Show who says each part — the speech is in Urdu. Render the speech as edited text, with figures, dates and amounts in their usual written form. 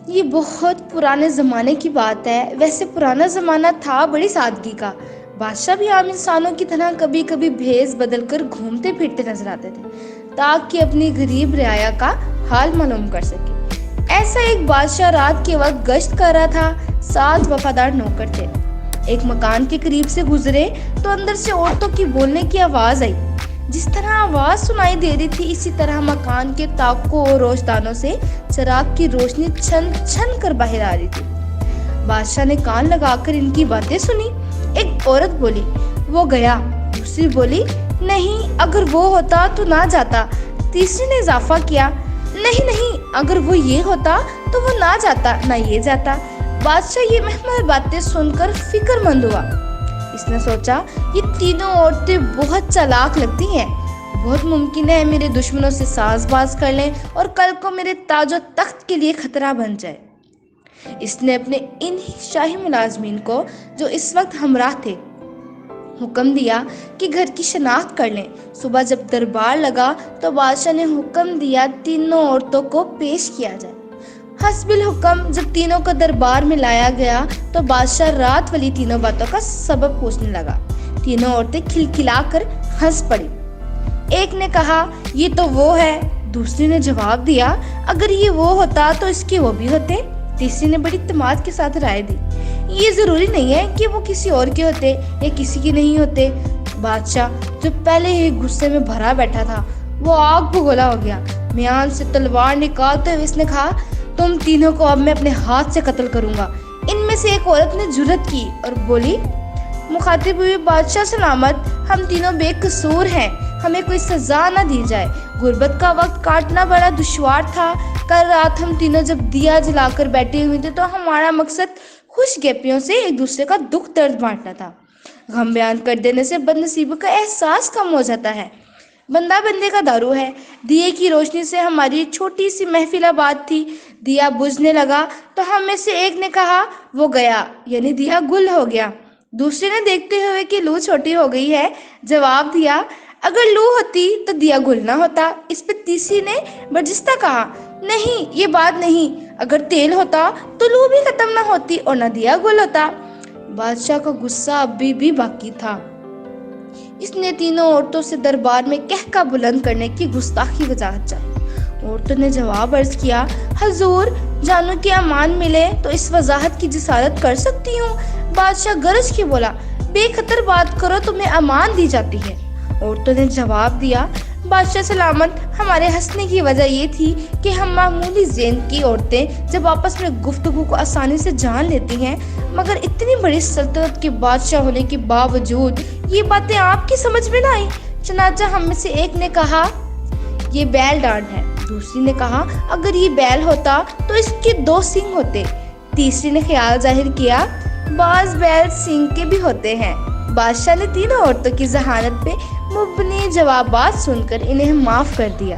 Speaker 1: یہ بہت پرانے زمانے کی بات ہے۔ ویسے پرانا زمانہ تھا بڑی سادگی کا۔ بادشاہ بھی عام انسانوں کی طرح کبھی کبھی بھیس بدل کر گھومتے پھرتے نظر آتے تھے تاکہ اپنی غریب رعایا کا حال معلوم کر سکے۔ ایسا ایک بادشاہ رات کے وقت گشت کر رہا تھا۔ 7 وفادار نوکر تھے۔ ایک مکان کے قریب سے گزرے تو اندر سے عورتوں کی بولنے کی آواز آئی۔ جس طرح آواز سنائی دے رہی تھی اسی طرح مکان کے طاقوں اور روشندانوں سے چراغ کی روشنی چھن چھن کر باہر آ رہی تھی۔ بادشاہ نے کان لگا کر ان کی باتیں سنی۔ ایک عورت بولی، وہ گیا۔ دوسری بولی، نہیں، اگر وہ ہوتا تو نہ جاتا۔ تیسری نے اضافہ کیا، نہیں، اگر وہ یہ ہوتا تو وہ نہ جاتا، نہ یہ جاتا۔ بادشاہ یہ محمل باتیں سن کر فکر مند ہوا۔ اس نے سوچا، یہ تینوں عورتیں بہت چالاک لگتی ہیں۔ بہت ممکن ہے میرے دشمنوں سے ساز باز کر لیں اور کل کو میرے تاج و تخت کے لیے خطرہ بن جائے۔ اس نے اپنے ان شاہی ملازمین کو جو اس وقت ہمراہ تھے حکم دیا کہ گھر کی شناخت کر لیں۔ صبح جب دربار لگا تو بادشاہ نے حکم دیا تینوں عورتوں کو پیش کیا جائے۔ حسب الحکم جب تینوں کو دربار میں لایا گیا تو بادشاہ رات والی تینوں باتوں کا سبب پوچھنے لگا۔ تینوں عورتیں کھلکھلا کر ہنس پڑی۔ ایک نے کہا، یہ تو وہ ہے۔ دوسری نے جواب دیا، اگر یہ وہ ہوتا تو اس کے وہ بھی ہوتے۔ تیسری نے بڑی اعتماد کے ساتھ رائے دی، یہ ضروری نہیں ہے کہ وہ کسی اور کے ہوتے یا کسی کے نہیں ہوتے۔ بادشاہ جو پہلے ہی غصے میں بھرا بیٹھا تھا وہ آگ بگولا ہو گیا۔ میان سے تلوار نکالتے ہوئے اس نے کہا، تم تینوں کو اب میں اپنے ہاتھ سے قتل کروں گا۔ ان میں سے ایک عورت نے جرأت کی اور بولی، مخاطب ہوئی، بادشاہ سلامت، ہم تینوں بے قصور ہیں، ہمیں کوئی سزا نہ دی جائے۔ غربت کا وقت کاٹنا بڑا دشوار تھا۔ کل رات ہم تینوں جب دیا جلا کر بیٹھے ہوئے تھے تو ہمارا مقصد خوش گپیوں سے ایک دوسرے کا دکھ درد بانٹنا تھا۔ غم بیان کر دینے سے بد نصیبی کا احساس کم ہو جاتا ہے۔ بندہ بندے کا دارو ہے۔ دیے کی روشنی سے ہماری چھوٹی سی محفل آباد تھی۔ دیا بجھنے لگا تو ہم میں سے ایک نے کہا، وہ گیا، یعنی دیا گل ہو گیا۔ دوسرے نے دیکھتے ہوئے کہ لو چھوٹی ہو گئی ہے جواب دیا، اگر لو ہوتی تو دیا گل نہ ہوتا۔ اس پہ تیسری نے برجستہ کہا، نہیں، یہ بات نہیں، اگر تیل ہوتا تو لو بھی ختم نہ ہوتی اور نہ دیا گل ہوتا۔ بادشاہ کا غصہ ابھی بھی باقی تھا۔ اس نے تینوں عورتوں سے دربار میں کہکا بلند کرنے کی گستاخی وجاہت چاہی۔ عورتوں نے جواب عرض کیا، حضور، جانو کہ امان ملے تو اس وضاحت کی جسارت کر سکتی ہوں۔ بادشاہ گرج کے بولا، بے خطر بات کرو، تمہیں امان دی جاتی ہے۔ عورتوں نے جواب دیا، بادشاہ سلامت، ہمارے ہنسنے کی وجہ یہ تھی کہ ہم معمولی ذہن کی عورتیں جب آپس میں گفتگو کو آسانی سے جان لیتی ہیں، مگر اتنی بڑی سلطنت کے بادشاہ ہونے کے باوجود یہ باتیں آپ کی سمجھ میں نہ آئیں۔ چنانچہ ہم میں سے ایک نے کہا، یہ بیل ڈانڈ ہے۔ دوسری نے کہا، اگر یہ بیل ہوتا تو اس کے 2 سینگ ہوتے۔ تیسری نے خیال ظاہر کیا، بعض بیل سینگ کے بھی ہوتے ہیں۔ بادشاہ نے تینوں عورتوں کی ذہانت پہ مبنی جوابات سن کر انہیں معاف کر دیا۔